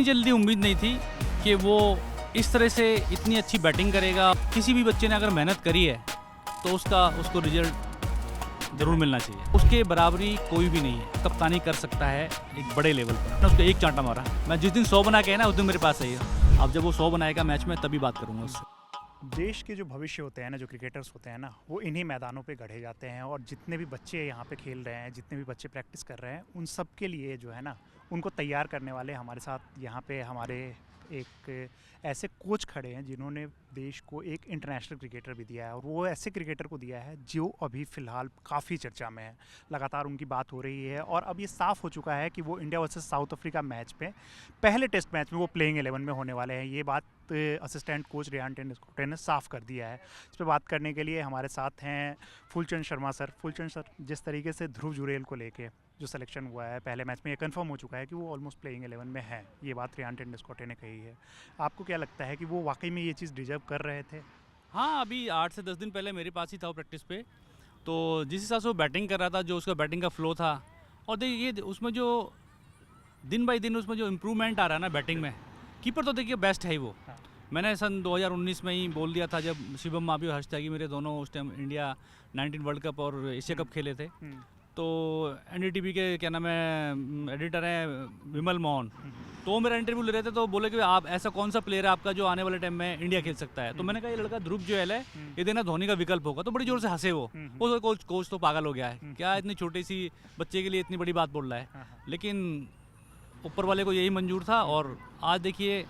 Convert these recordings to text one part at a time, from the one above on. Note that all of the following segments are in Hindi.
जल्दी उम्मीद नहीं थी कि वो इस तरह से इतनी अच्छी बैटिंग करेगा। किसी भी बच्चे ने अगर मेहनत करी है तो उसको रिजल्ट ज़रूर मिलना चाहिए। उसके बराबरी कोई भी नहीं है। कप्तानी कर सकता है एक बड़े लेवल पर। उसको एक चांटा मारा। मैं जिस दिन 100 बना के है ना उस दिन मेरे पास आई है। अब जब वो 100 बनाएगा मैच में तभी बात करूँगा उससे। देश के जो भविष्य होते हैं ना, जो क्रिकेटर्स होते हैं ना, वो इन्हीं मैदानों पे गढ़े जाते हैं। और जितने भी बच्चे यहाँ पे खेल रहे हैं, जितने भी बच्चे प्रैक्टिस कर रहे हैं, उन सब के लिए जो है ना, उनको तैयार करने वाले हमारे साथ यहाँ पे हमारे एक ऐसे कोच खड़े हैं जिन्होंने देश को एक इंटरनेशनल क्रिकेटर भी दिया है। और वो ऐसे क्रिकेटर को दिया है जो अभी फ़िलहाल काफ़ी चर्चा में है, लगातार उनकी बात हो रही है। और अब ये साफ़ हो चुका है कि वो India versus south Africa match में, पहले टेस्ट मैच में वो प्लेइंग 11 में होने वाले हैं। ये बात असिस्टेंट कोच रेयान टेंडुलकर ने साफ़ कर दिया है। इस पर बात करने के लिए हमारे साथ हैं फुलचंद शर्मा सर। फुलचंद सर, जिस तरीके से ध्रुव जुरेल को लेके जो सिलेक्शन हुआ है पहले मैच में, ये कंफर्म हो चुका है कि वो ऑलमोस्ट प्लेइंग 11 में है, ये बात रेयान टेंडुलकर ने कही है। आपको क्या लगता है कि वो वाकई में ये चीज़ डिजर्व कर रहे थे? हाँ, अभी 8 से 10 दिन पहले मेरे पास ही था वो प्रैक्टिस पे। तो जिस हिसाब से वो बैटिंग कर रहा था, जो उसका बैटिंग का फ्लो था, और देखिए उसमें जो दिन बाई दिन उसमें जो इम्प्रूवमेंट आ रहा है ना बैटिंग में, कीपर तो देखिए बेस्ट है ही वो। हाँ। मैंने सन 2019 में ही बोल दिया था, जब शिवम मावी और हर्ष त्यागी मेरे दोनों उस टाइम इंडिया 19 वर्ल्ड कप और एशिया कप खेले थे। तो एनडीटीवी के क्या नाम है एडिटर हैं विमल मोहन, तो वो मेरा इंटरव्यू ले रहे थे। तो बोले कि आप ऐसा कौन सा प्लेयर है आपका जो आने वाले टाइम में इंडिया खेल सकता है। तो मैंने कहा ये लड़का ध्रुव जुरैल है, ये देना धोनी का विकल्प होगा। तो बड़ी जोर से हंसे वो कोच तो पागल हो गया है, क्या इतनी छोटी सी बच्चे के लिए इतनी बड़ी बात बोल रहा है। लेकिन ऊपर वाले को यही मंजूर था। और आज देखिए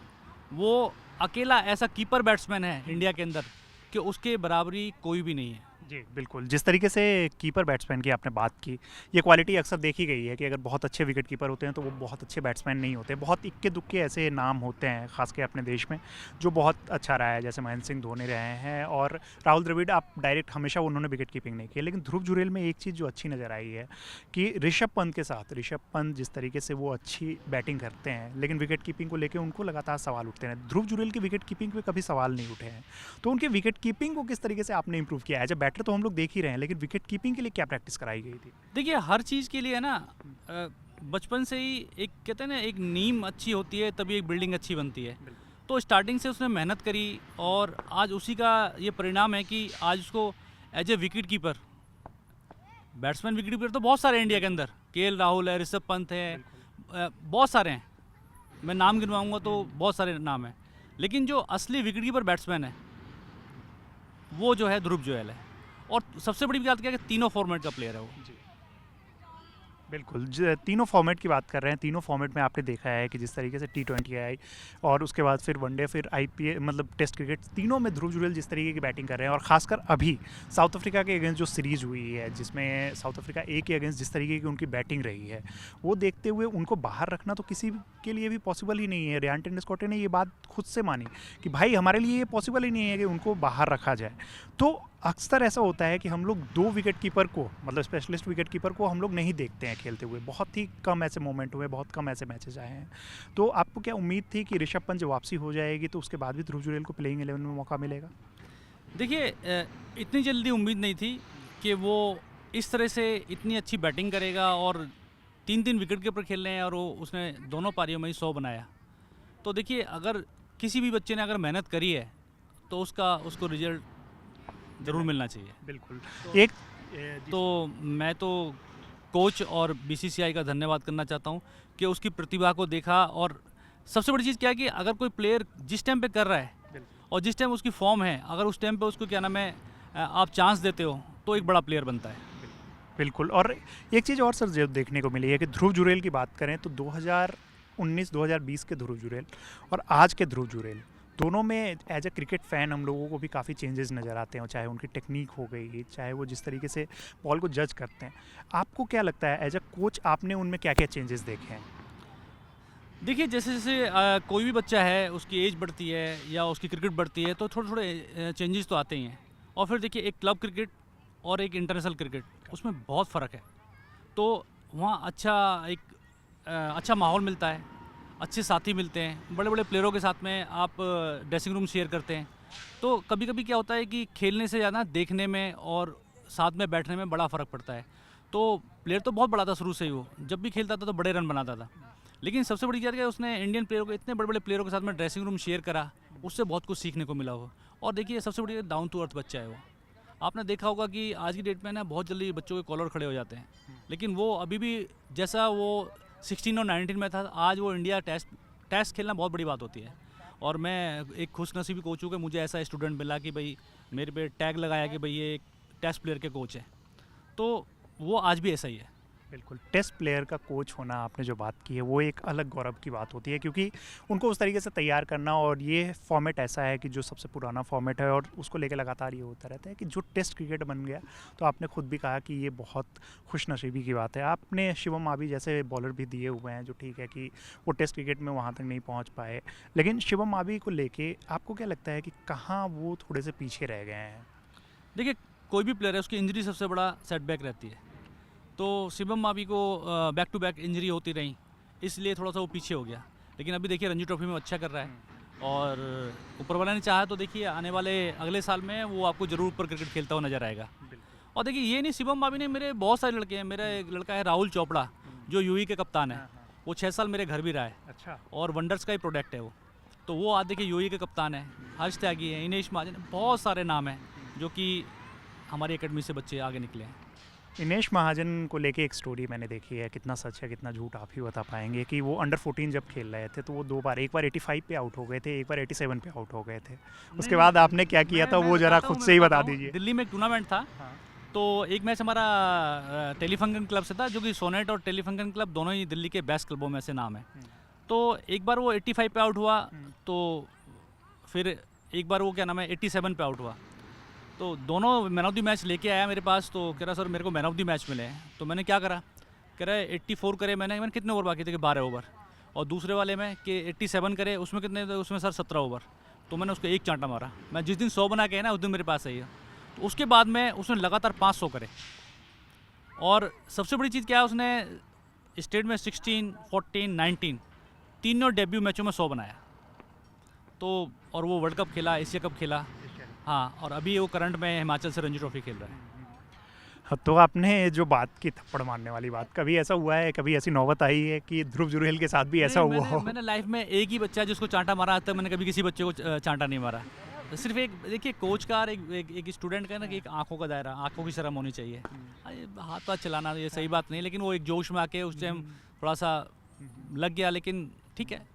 वो अकेला ऐसा कीपर बैट्समैन है इंडिया के अंदर कि उसके बराबरी कोई भी नहीं है। जी बिल्कुल, जिस तरीके से कीपर बैट्समैन की आपने बात की, ये क्वालिटी अक्सर देखी गई है कि अगर बहुत अच्छे विकेट कीपर होते हैं तो वो बहुत अच्छे बैट्समैन नहीं होते। बहुत इक्के दुक्के ऐसे नाम होते हैं खास के अपने देश में जो बहुत अच्छा रहा है, जैसे महेंद्र सिंह धोनी रहे हैं और राहुल द्रविड़। आप डायरेक्ट हमेशा उन्होंने विकेट कीपिंग नहीं की, लेकिन ध्रुव जुरैल में एक चीज़ जो अच्छी नज़र आई है कि ऋषभ पंत के साथ, ऋषभ पंत जिस तरीके से वो अच्छी बैटिंग करते हैं लेकिन विकेट कीपिंग को लेकर उनको लगातार सवाल उठते हैं। ध्रुव जुरैल की विकेट कीपिंग पर कभी सवाल नहीं उठे हैं। तो उनकी विकेट कीपिंग को किस तरीके से आपने इंप्रूव किया है? जब बैटर तो हम लोग देख ही रहे हैं, लेकिन विकेट कीपिंग के लिए क्या प्रैक्टिस कराई गई थी? देखिए हर चीज़ के लिए है ना, बचपन से ही एक कहते हैं ना, एक नींव अच्छी होती है तभी एक बिल्डिंग अच्छी बनती है। तो स्टार्टिंग से उसने मेहनत करी और आज उसी का ये परिणाम है कि आज उसको as a wicket keeper, batsman wicket keeper तो बहुत सारे हैं इंडिया के अंदर। केएल राहुल है, ऋषभ पंत है, बहुत सारे हैं। मैं नाम गिनवाऊंगा तो बहुत सारे नाम हैं, लेकिन जो असली विकेट कीपर बैट्समैन है वो जो है ध्रुव जुरैल है। और सबसे बड़ी बात क्या है कि तीनों फॉर्मेट का प्लेयर है वो। बिल्कुल, तीनों फॉर्मेट की बात कर रहे हैं। तीनों फॉर्मेट में आपने देखा है कि जिस तरीके से T20 आई और उसके बाद फिर वनडे, फिर IPL मतलब टेस्ट क्रिकेट, तीनों में ध्रुव जुरैल जिस तरीके की बैटिंग कर रहे हैं। और खासकर अभी साउथ अफ्रीका के अगेंस्ट जो सीरीज़ हुई है, जिसमें साउथ अफ्रीका A के अगेंस्ट जिस तरीके की उनकी बैटिंग रही है, वो देखते हुए उनको बाहर रखना तो किसी के लिए भी पॉसिबल ही नहीं है। रेयान टेंडुलकर ने ये बात खुद से मानी कि भाई हमारे लिए ये पॉसिबल ही नहीं है कि उनको बाहर रखा जाए। तो अक्सर ऐसा होता है कि हम लोग 2 विकेट कीपर को, मतलब स्पेशलिस्ट विकेट कीपर को हम लोग नहीं देखते हैं खेलते हुए। बहुत ही कम ऐसे मोमेंट हुए, बहुत कम ऐसे मैचेस आए हैं। तो आपको क्या उम्मीद थी कि ऋषभ पंत जब वापसी हो जाएगी तो उसके बाद भी ध्रुव जुरैल को प्लेइंग 11 में मौका मिलेगा? देखिए इतनी जल्दी उम्मीद नहीं थी कि वो इस तरह से इतनी अच्छी बैटिंग करेगा और 3-3 विकेट कीपर खेल रहे हैं और वो उसने दोनों पारियों में ही 100 बनाया। तो देखिए अगर किसी भी बच्चे ने अगर मेहनत करी है तो उसको रिजल्ट ज़रूर मिलना चाहिए। बिल्कुल। तो मैं तो कोच और BCCI का धन्यवाद करना चाहता हूँ कि उसकी प्रतिभा को देखा। और सबसे बड़ी चीज़ क्या है कि अगर कोई प्लेयर जिस टाइम पे कर रहा है और जिस टाइम उसकी फॉर्म है, अगर उस टाइम पे उसको क्या नाम है आप चांस देते हो तो एक बड़ा प्लेयर बनता है। बिल्कुल। और एक चीज़ और सर जो देखने को मिली है कि ध्रुव जुरैल की बात करें तो 2019-2020 के ध्रुव जुरैल और आज के ध्रुव जुरैल, दोनों में एज ए क्रिकेट फ़ैन हम लोगों को भी काफ़ी चेंजेस नज़र आते हैं। चाहे उनकी टेक्निक हो गई, चाहे वो जिस तरीके से बॉल को जज करते हैं। आपको क्या लगता है एज ए कोच, आपने उनमें क्या क्या चेंजेस देखे हैं? देखिए जैसे जैसे कोई भी बच्चा है उसकी एज बढ़ती है या उसकी क्रिकेट बढ़ती है तो थोड़े थोड़े चेंजेस तो आते ही हैं। और फिर देखिए एक क्लब क्रिकेट और एक इंटरनेशनल क्रिकेट, उसमें बहुत फ़र्क है। तो वहाँ अच्छा माहौल मिलता है, अच्छे साथी मिलते हैं, बड़े बड़े प्लेयरों के साथ में आप ड्रेसिंग रूम शेयर करते हैं। तो कभी कभी क्या होता है कि खेलने से ज़्यादा देखने में और साथ में बैठने में बड़ा फ़र्क पड़ता है। तो प्लेयर तो बहुत बड़ा था शुरू से ही, वो जब भी खेलता था तो बड़े रन बनाता था। लेकिन सबसे बड़ी चीज़ क्या है, उसने इंडियन प्लेयरों को, इतने बड़े बड़े प्लेयरों के साथ में ड्रेसिंग रूम शेयर करा, उससे बहुत कुछ सीखने को मिला वो। और देखिए सबसे बड़ी डाउन टू अर्थ बच्चा है वो। आपने देखा होगा कि आज की डेट में ना बहुत जल्दी बच्चों के कॉलर खड़े हो जाते हैं, लेकिन वो अभी भी जैसा वो 16 और 19 में था, आज वो इंडिया टेस्ट खेलना बहुत बड़ी बात होती है। और मैं एक खुशनसीबी कोच हूँ कि मुझे ऐसा स्टूडेंट मिला कि भाई मेरे पे टैग लगाया कि भाई ये एक टेस्ट प्लेयर के कोच हैं, तो वो आज भी ऐसा ही है। बिल्कुल, टेस्ट प्लेयर का कोच होना आपने जो बात की है वो एक अलग गौरव की बात होती है, क्योंकि उनको उस तरीके से तैयार करना, और ये फॉर्मेट ऐसा है कि जो सबसे पुराना फॉर्मेट है और उसको लेकर लगातार ये होता रहता है कि जो टेस्ट क्रिकेट बन गया, तो आपने खुद भी कहा कि ये बहुत खुशनसीबी की बात है। आपने शिवम मावी जैसे बॉलर भी दिए हुए हैं जो ठीक है कि वो टेस्ट क्रिकेट में वहाँ तक नहीं पहुँच पाए, लेकिन शिवम मावी को लेके आपको क्या लगता है कि कहाँ वो थोड़े से पीछे रह गए हैं? देखिए कोई भी प्लेयर है, उसकी इंजरी सबसे बड़ा सेटबैक रहती है। तो शिवम मावी को बैक टू बैक इंजरी होती रही, इसलिए थोड़ा सा वो पीछे हो गया। लेकिन अभी देखिए रणजी ट्रॉफी में अच्छा कर रहा है, और ऊपर वाला ने चाहा तो देखिए आने वाले अगले साल में वो आपको जरूर ऊपर क्रिकेट खेलता हुआ नजर आएगा। और देखिए ये नहीं, शिवम मावी ने, मेरे बहुत सारे लड़के हैं। मेरा एक लड़का है राहुल चोपड़ा, जो यूई के कप्तान है, वो 6 साल मेरे घर भी रहा है। अच्छा। और वंडर्स का ही प्रोडक्ट है वो, तो वो आज देखिए यूई के कप्तान है। हर्ष त्यागी है, इनेश महाजन, बहुत सारे नाम हैं जो कि हमारी एकेडमी से बच्चे आगे निकले हैं। दिनेश महाजन को लेके एक स्टोरी मैंने देखी है, कितना सच है कितना झूठ आप ही बता पाएंगे, कि वो अंडर 14 जब खेल रहे थे तो वो दो बार, एक बार 85 पे आउट हो गए थे, एक बार 87 पे आउट हो गए थे। उसके बाद आपने क्या किया था वो ज़रा खुद से ही बता दीजिए। दिल्ली में एक टूर्नामेंट था, तो एक मैच हमारा टेलीफंक्शन क्लब से था, जो कि सोनेट और टेलीफंक्शन क्लब दोनों ही दिल्ली के बेस्ट क्लबों में से नाम है। तो एक बार वो 85 पे आउट हुआ, तो फिर एक बार वो क्या नाम है 87 पे आउट हुआ। तो दोनों मैन ऑफ द मैच लेके आया मेरे पास, तो कह रहा सर मेरे को मैन ऑफ द मैच मिले हैं। तो मैंने क्या करा, कह रहा है 84 करे मैंने कितने ओवर बाकी थे कि 12 ओवर, और दूसरे वाले में कि 87 करे, उसमें कितने थे, उसमें सर 17 ओवर। तो मैंने उसको एक चांटा मारा। मैं जिस दिन 100 बना के है ना, उस दिन मेरे पास आई है। तो उसके बाद में उसने लगातार 500 करे, और सबसे बड़ी चीज़ क्या है, उसने स्टेट में 16, 14, 19 तीनों डेब्यू मैचों में 100 बनाया। तो और वो वर्ल्ड कप खेला, एशिया कप खेला, हाँ, और अभी वो करंट में हिमाचल से रणजी ट्रॉफी खेल रहा है। तो आपने जो बात की थप्पड़ मारने वाली बात, कभी ऐसा हुआ है, कभी ऐसी नौबत आई है कि ध्रुव जुरेल के साथ भी ऐसा हुआ हो? मैंने लाइफ में एक ही बच्चा है जिसको चांटा मारा, आज तक मैंने कभी किसी बच्चे को चांटा नहीं मारा। सिर्फ एक, देखिए कोच का और एक स्टूडेंट का ना, कि एक आंखों का दायरा, आंखों की शर्म होनी चाहिए। हाथ पाथ चलाना ये सही बात नहीं, लेकिन वो एक जोश में आके उस टाइम थोड़ा सा लग गया, लेकिन ठीक है।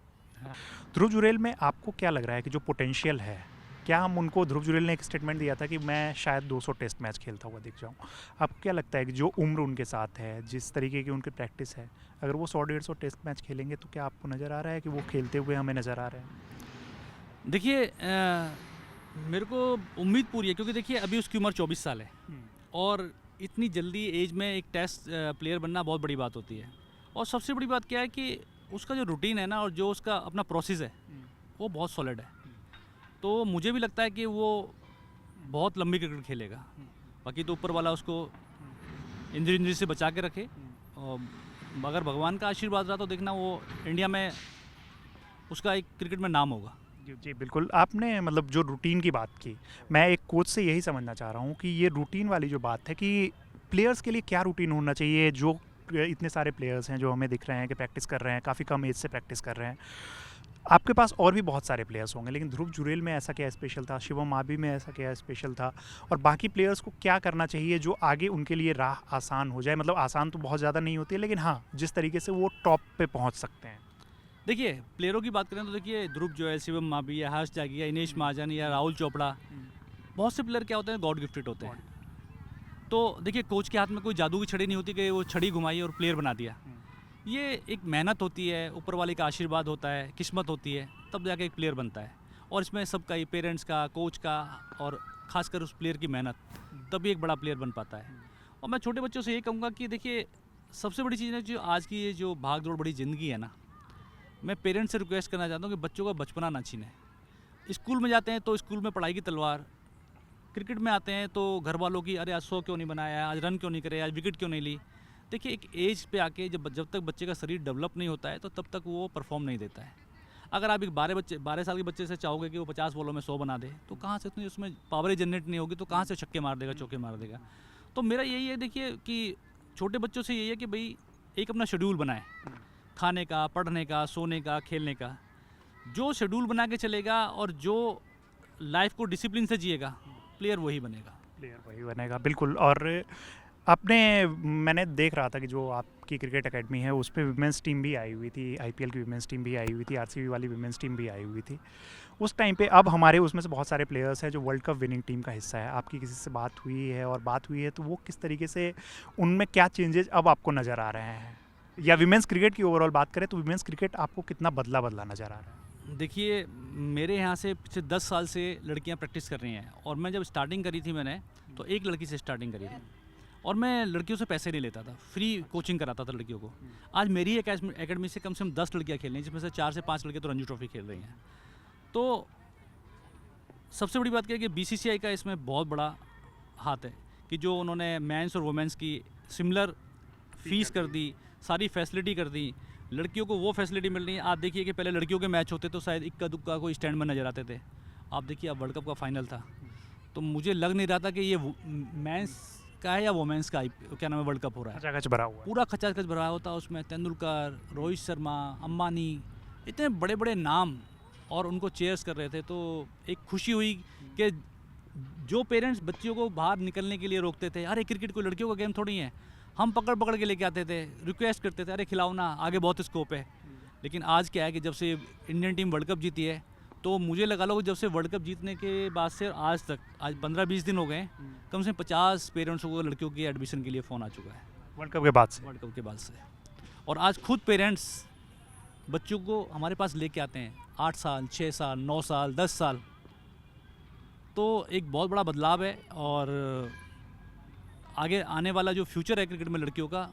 ध्रुव जुरेल में आपको क्या लग रहा है कि जो पोटेंशियल है, क्या हम उनको, ध्रुव जुरेल ने एक स्टेटमेंट दिया था कि मैं शायद 200 टेस्ट मैच खेलता हुआ दिख जाऊं, आपको क्या लगता है कि जो उम्र उनके साथ है, जिस तरीके की उनकी प्रैक्टिस है, अगर वो 100-150 टेस्ट मैच खेलेंगे तो क्या आपको नज़र आ रहा है कि वो खेलते हुए हमें नज़र आ रहे हैं? देखिए मेरे को उम्मीद पूरी है, क्योंकि देखिए अभी उसकी उम्र 24 साल है, और इतनी जल्दी एज में एक टेस्ट प्लेयर बनना बहुत बड़ी बात होती है। और सबसे बड़ी बात क्या है कि उसका जो रूटीन है ना, और जो उसका अपना प्रोसेस है, वो बहुत सॉलिड है। तो मुझे भी लगता है कि वो बहुत लंबी क्रिकेट खेलेगा। बाकी तो ऊपर वाला उसको इंजरी से बचा के रखे, और अगर भगवान का आशीर्वाद रहा तो देखना वो इंडिया में उसका एक क्रिकेट में नाम होगा। जी बिल्कुल, आपने मतलब जो रूटीन की बात की, मैं एक कोच से यही समझना चाह रहा हूँ कि ये रूटीन वाली जो बात है कि प्लेयर्स के लिए क्या रूटीन होना चाहिए। जो इतने सारे प्लेयर्स हैं जो हमें दिख रहे हैं कि प्रैक्टिस कर रहे हैं, काफ़ी कम एज से प्रैक्टिस कर रहे हैं, आपके पास और भी बहुत सारे प्लेयर्स होंगे, लेकिन ध्रुव जुरेल में ऐसा क्या स्पेशल था, शिवम मावी में ऐसा क्या स्पेशल था, और बाकी प्लेयर्स को क्या करना चाहिए जो आगे उनके लिए राह आसान हो जाए? मतलब आसान तो बहुत ज़्यादा नहीं होती है, लेकिन हाँ, जिस तरीके से वो टॉप पे पहुंच सकते हैं। देखिए प्लेयरों की बात करें तो देखिए ध्रुव जुरेल, शिवम मावी, या हर्ष त्यागी, या इनेश महाजन, या राहुल चोपड़ा, बहुत से प्लेयर क्या होते हैं, गॉड गिफ्टेड होते हैं। तो देखिए कोच के हाथ में कोई जादू की छड़ी नहीं होती कि वो छड़ी घुमाई और प्लेयर बना दिया। ये एक मेहनत होती है, ऊपर वाले का आशीर्वाद होता है, किस्मत होती है, तब जाके एक प्लेयर बनता है। और इसमें सबका ही, पेरेंट्स का, कोच का, और ख़ासकर उस प्लेयर की मेहनत, तभी एक बड़ा प्लेयर बन पाता है। और मैं छोटे बच्चों से ये कहूँगा कि देखिए सबसे बड़ी चीज़ है, जो आज की ये जो भाग दौड़ बड़ी ज़िंदगी है ना, मैं पेरेंट्स से रिक्वेस्ट करना चाहता हूँ कि बच्चों का बचपना ना छीने। स्कूल में जाते हैं तो स्कूल में पढ़ाई की तलवार, क्रिकेट में आते हैं तो घर वालों की, अरे आज 100 क्यों नहीं बनाया, आज रन क्यों नहीं करे, आज विकेट क्यों नहीं ली। देखिए एक एज पे आके जब तक बच्चे का शरीर डेवलप नहीं होता है, तो तब तक वो परफॉर्म नहीं देता है। अगर आप एक 12 साल के बच्चे से चाहोगे कि वो 50 बॉलों में 100 बना दे, तो कहाँ से इतनी उसमें पावर जनरेट नहीं होगी, तो कहाँ से छक्के मार देगा, चौके मार देगा। तो मेरा यही है देखिए कि छोटे बच्चों से यही है कि भाई एक अपना शेड्यूल बनाए, खाने का, पढ़ने का, सोने का, खेलने का। जो शेड्यूल बना के चलेगा और जो लाइफ को डिसिप्लिन से जिएगा, प्लेयर वही बनेगा। प्लेयर वही बनेगा, बिल्कुल। और आपने, मैंने देख रहा था कि जो आपकी क्रिकेट एकेडमी है उस पे विमेंस टीम भी आई हुई थी, आईपीएल की विमेंस टीम भी आई हुई थी, आरसीबी वाली विमेंस टीम भी आई हुई थी उस टाइम पे। अब हमारे उसमें से बहुत सारे प्लेयर्स हैं जो वर्ल्ड कप विनिंग टीम का हिस्सा है। आपकी किसी से बात हुई है, और बात हुई है तो वो किस तरीके से, उनमें क्या चेंजेस अब आपको नज़र आ रहे हैं? या विमेंस क्रिकेट की ओवरऑल बात करें तो विमेंस क्रिकेट आपको कितना बदला बदला नज़र आ रहा है? देखिए, मेरे यहाँ से पिछले 10 साल से लड़कियाँ प्रैक्टिस कर रही हैं, और मैं जब स्टार्टिंग करी थी मैंने, तो एक लड़की से स्टार्टिंग करी थी, और मैं लड़कियों से पैसे नहीं लेता था, फ्री कोचिंग कराता था लड़कियों को। आज मेरी एकेडमी से कम 10 लड़कियाँ खेल रही हैं, जिसमें से 4 से 5 लड़कियाँ तो रणजी ट्रॉफी खेल रही हैं। तो सबसे बड़ी बात क्या है कि बीसीसीआई का इसमें बहुत बड़ा हाथ है कि जो उन्होंने मेंस और वुमेन्स की सिमिलर फीस कर दी, सारी फैसिलिटी कर दी, लड़कियों को वो फैसिलिटी मिल रही है। आप देखिए कि पहले लड़कियों के मैच होते तो शायद इक्का दुक्का कोई स्टैंड में नजर आते थे। आप देखिए, अब वर्ल्ड कप का फाइनल था, तो मुझे लग नहीं रहा था कि ये मेंस का है या वुमेन्स का क्या नाम है वर्ल्ड कप हो रहा है। खचाखच भरा हुआ है। पूरा खचाखच भरा होता, उसमें तेंदुलकर, रोहित शर्मा, अंबानी, इतने बड़े बड़े नाम, और उनको चेयर्स कर रहे थे। तो एक खुशी हुई कि जो पेरेंट्स बच्चियों को बाहर निकलने के लिए रोकते थे, अरे क्रिकेट कोई लड़कियों का गेम थोड़ी है, हम पकड़ पकड़ के लेके आते थे, रिक्वेस्ट करते थे, अरे खिलाओ ना, आगे बहुत स्कोप है। लेकिन आज क्या है कि जब से इंडियन टीम वर्ल्ड कप जीती है, तो मुझे लगा लो जब से वर्ल्ड कप जीतने के बाद से आज तक, आज 15-20 दिन हो गए, कम से कम 50 पेरेंट्स को लड़कियों के एडमिशन के लिए फ़ोन आ चुका है वर्ल्ड कप के बाद से। वर्ल्ड कप के बाद से। और आज खुद पेरेंट्स बच्चों को हमारे पास लेके आते हैं, 8 साल, 6 साल, 9 साल, 10 साल। तो एक बहुत बड़ा बदलाव है, और आगे आने वाला जो फ्यूचर है क्रिकेट में लड़कियों का,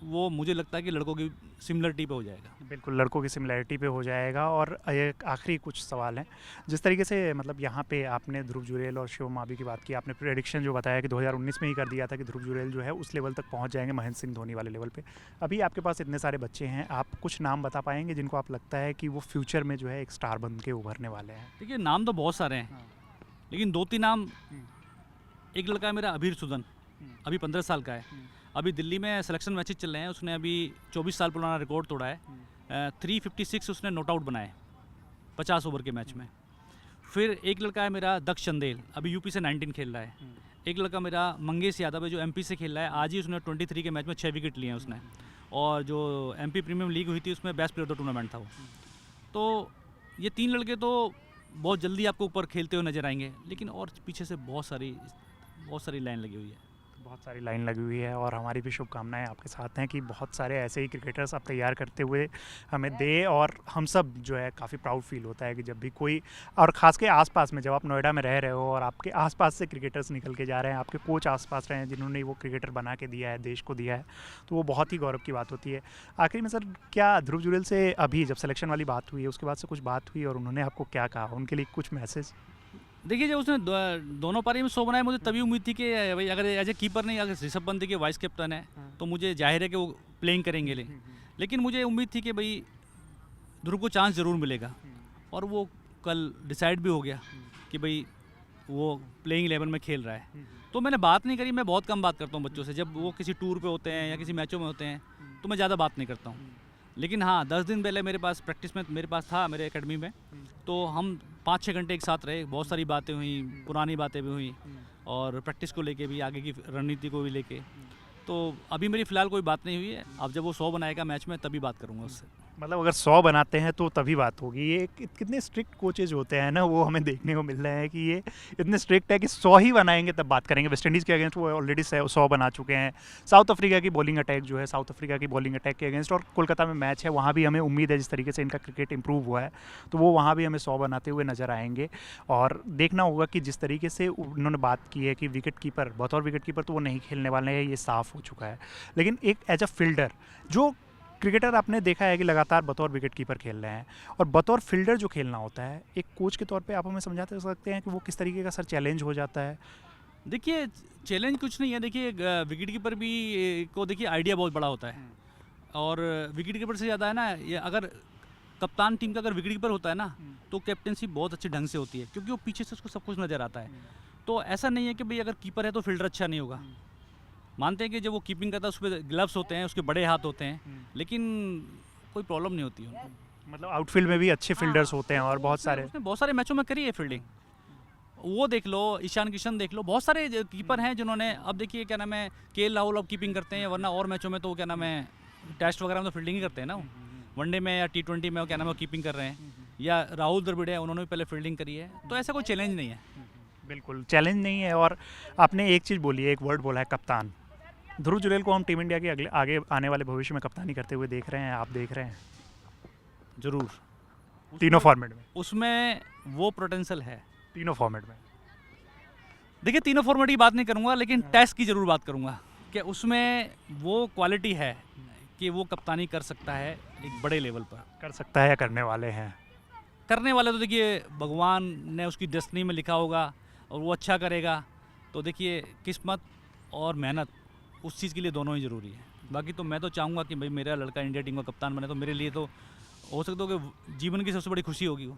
वो मुझे लगता है कि लड़कों की सिमिलरिटी पे हो जाएगा। बिल्कुल, लड़कों की सिमिलैरिटी पे हो जाएगा। और एक आखिरी कुछ सवाल हैं, जिस तरीके से मतलब यहाँ पे आपने ध्रुव जुरैल और शिवम मावी की बात की, आपने प्रेडिक्शन जो बताया कि 2019 में ही कर दिया था कि ध्रुव जुरैल जो है उस लेवल तक पहुँच जाएंगे, महेंद्र सिंह धोनी वाले लेवल पे। अभी आपके पास इतने सारे बच्चे हैं, आप कुछ नाम बता पाएंगे जिनको आप लगता है कि वो फ्यूचर में जो है एक स्टार बन के उभरने वाले हैं? देखिए, नाम तो बहुत सारे हैं, लेकिन 2-3 नाम। एक लड़का है मेरा अभीर सुदन, अभी 15 साल का है, अभी दिल्ली में सिलेक्शन मैचेस चल रहे हैं, उसने अभी 24 साल पुराना रिकॉर्ड तोड़ा है। 356 उसने नॉट आउट बनाए 50 ओवर के मैच में। फिर एक लड़का है मेरा दक्ष चंदेल, अभी यूपी से 19 खेल रहा है। एक लड़का मेरा मंगेश यादव है, जो एमपी से खेल रहा है, आज ही उसने 23 के मैच में 6 विकेट लिए हैं उसने, और जो एमपी प्रीमियम लीग हुई थी उसमें best player of the tournament था वो। तो ये 3 लड़के तो बहुत जल्दी आपको ऊपर खेलते हुए नजर आएंगे, लेकिन और पीछे से बहुत सारी लाइन लगी हुई है। बहुत सारी लाइन लगी हुई है, और हमारी भी शुभकामनाएं आपके साथ हैं कि बहुत सारे ऐसे ही क्रिकेटर्स आप तैयार करते हुए हमें दे। और हम सब जो है काफ़ी प्राउड फील होता है कि जब भी कोई, और ख़ास के आसपास में, जब आप नोएडा में रह रहे हो और आपके आसपास से क्रिकेटर्स निकल के जा रहे हैं, आपके कोच आसपास रहे हैं जिन्होंने वो क्रिकेटर बना के दिया है, देश को दिया है, तो वो बहुत ही गौरव की बात होती है। आखिरी में सर, क्या ध्रुव जुरैल से अभी जब सिलेक्शन वाली बात हुई है उसके बाद से कुछ बात हुई और उन्होंने आपको क्या कहा, उनके लिए कुछ मैसेज? देखिए, जब उसने दोनों पारी में 100 बनाए, मुझे तभी उम्मीद थी कि भाई अगर एज ए कीपर नहीं, अगर ऋषभ पंत के वाइस कैप्टन है, तो मुझे जाहिर है कि वो प्लेइंग करेंगे। लेकिन मुझे उम्मीद थी कि भाई ध्रुव को चांस ज़रूर मिलेगा, और वो कल डिसाइड भी हो गया कि भाई वो प्लेइंग 11 में खेल रहा है। तो मैंने बात नहीं करी, मैं बहुत कम बात करता हूँ बच्चों से, जब वो किसी टूर पे होते हैं या किसी मैचों में होते हैं तो मैं ज़्यादा बात नहीं करता हूँ। लेकिन हाँ, 10 दिन पहले मेरे पास प्रैक्टिस में मेरे पास था मेरे एकेडमी में, तो हम 5-6 घंटे एक साथ रहे, बहुत सारी बातें हुई, पुरानी बातें भी हुई, और प्रैक्टिस को लेके भी, आगे की रणनीति को भी लेके। तो अभी मेरी फ़िलहाल कोई बात नहीं हुई है, अब जब वो 100 बनाएगा मैच में तभी बात करूँगा उससे। मतलब अगर 100 बनाते हैं तो तभी बात होगी। ये कितने स्ट्रिक्ट कोचेज होते हैं ना, वो हमें देखने को मिल रहे हैं कि ये इतने स्ट्रिक्ट है कि 100 ही बनाएंगे तब बात करेंगे। वेस्ट इंडीज़ के अगेंस्ट वो ऑलरेडी 100 बना चुके हैं। साउथ अफ्रीका की बॉलिंग अटैक जो है, साउथ अफ्रीका की बॉलिंग अटैक के अगेंस्ट, और कोलकाता में मैच है, वहाँ भी हमें उम्मीद है जिस तरीके से इनका क्रिकेट इंप्रूव हुआ है, तो वो वहाँ भी हमें 100 बनाते हुए नजर आएंगे। और देखना होगा कि जिस तरीके से उन्होंने बात की है कि विकेट कीपर, बतौर विकेट कीपर तो वो नहीं खेलने वाले हैं, ये साफ़ हो चुका है। लेकिन एक एज अ फील्डर, जो क्रिकेटर आपने देखा है कि लगातार बतौर विकेट कीपर खेल रहे हैं, और बतौर फील्डर जो खेलना होता है, एक कोच के तौर पे आप हमें समझाते सकते हैं कि वो किस तरीके का सर चैलेंज हो जाता है? देखिए, चैलेंज कुछ नहीं है। देखिए, विकेट कीपर भी को देखिए आइडिया बहुत बड़ा होता है, और विकेट कीपर से ज़्यादा है ना, ये अगर कप्तान टीम का अगर विकेट कीपर होता है ना, तो कैप्टनसी बहुत अच्छे ढंग से होती है, क्योंकि वो पीछे से उसको सब कुछ नज़र आता है। तो ऐसा नहीं है कि भाई अगर कीपर है तो फील्डर अच्छा नहीं होगा। मानते हैं कि जब वो कीपिंग करता है उस पर ग्लव्स होते हैं, उसके बड़े हाथ होते हैं, लेकिन कोई प्रॉब्लम नहीं होती उनको। मतलब आउटफील्ड में भी अच्छे फील्डर्स होते हैं और बहुत उसने सारे। उसने बहुत सारे मैचों में करी है फील्डिंग। वो देख लो, ईशान किशन देख लो, बहुत सारे कीपर हैं जिन्होंने, अब देखिए क्या नाम है, केएल राहुल अब कीपिंग करते हैं, वरना और मैचों में तो क्या नाम है, टेस्ट वगैरह में तो फील्डिंग ही करते हैं ना वो। वनडे में या T20 में वो क्या नाम है, कीपिंग कर रहे हैं। या राहुल द्रविड़ है, उन्होंने भी पहले फील्डिंग करी है, तो ऐसा कोई चैलेंज नहीं है। बिल्कुल चैलेंज नहीं है। और आपने एक चीज़ बोली है, एक वर्ड बोला है कप्तान। ध्रुव जुरैल को हम टीम इंडिया के अगले आगे आने वाले भविष्य में कप्तानी करते हुए देख रहे हैं, आप देख रहे हैं जरूर, तीनों फॉर्मेट में? उसमें वो पोटेंशियल है। तीनों फॉर्मेट में देखिए, तीनों फॉर्मेट की बात नहीं करूंगा, लेकिन टेस्ट की जरूर बात करूंगा कि उसमें वो क्वालिटी है कि वो कप्तानी कर सकता है एक बड़े लेवल पर। कर सकता है या करने वाले हैं? करने वाले तो देखिए भगवान ने उसकी डेस्टिनी में लिखा होगा और वो अच्छा करेगा। तो देखिए, किस्मत और मेहनत उस चीज़ के लिए दोनों ही ज़रूरी है। बाकी तो मैं तो चाहूँगा कि भाई मेरा लड़का इंडिया टीम का कप्तान बने, तो मेरे लिए तो हो सकता हो कि जीवन की सबसे बड़ी खुशी होगी वो।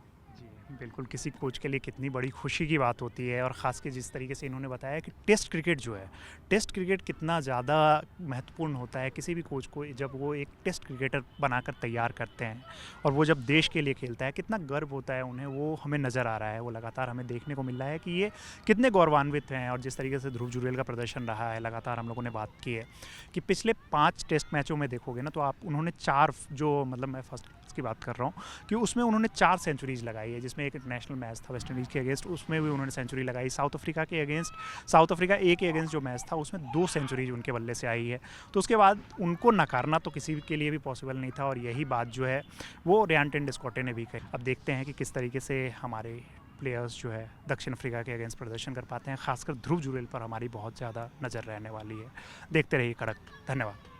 बिल्कुल, किसी कोच के लिए कितनी बड़ी खुशी की बात होती है। और ख़ास के जिस तरीके से इन्होंने बताया कि टेस्ट क्रिकेट जो है, टेस्ट क्रिकेट कितना ज़्यादा महत्वपूर्ण होता है किसी भी कोच को, जब वो एक टेस्ट क्रिकेटर बनाकर तैयार करते हैं और वो जब देश के लिए खेलता है, कितना गर्व होता है उन्हें। वो हमें नज़र आ रहा है, वो लगातार हमें देखने को मिल रहा है कि ये कितने गौरवान्वित हैं। और जिस तरीके से ध्रुव जुरैल का प्रदर्शन रहा है, लगातार हम लोगों ने बात की है कि पिछले 5 टेस्ट मैचों में देखोगे ना, तो आप उन्होंने 4 जो, मतलब मैं फर्स्ट की बात कर रहा हूँ कि उसमें उन्होंने 4 सेंचुरीज़ लगाई है, जिसमें एक इंटरनेशनल मैच था वेस्ट इंडीज़ के अगेंस्ट, उसमें भी उन्होंने सेंचुरी लगाई। साउथ अफ्रीका के अगेंस्ट, साउथ अफ्रीका ए के अगेंस्ट जो मैच था, उसमें 2 सेंचुरीज उनके बल्ले से आई है। तो उसके बाद उनको नकारना तो किसी के लिए भी पॉसिबल नहीं था। और यही बात जो है वो रियान टेंडुलकर ने भी कही। अब देखते हैं कि किस तरीके से हमारे प्लेयर्स जो है दक्षिण अफ्रीका के अगेंस्ट प्रदर्शन कर पाते हैं। खासकर ध्रुव जुरैल पर हमारी बहुत ज़्यादा नज़र रहने वाली है। देखते रहिए कड़क। धन्यवाद।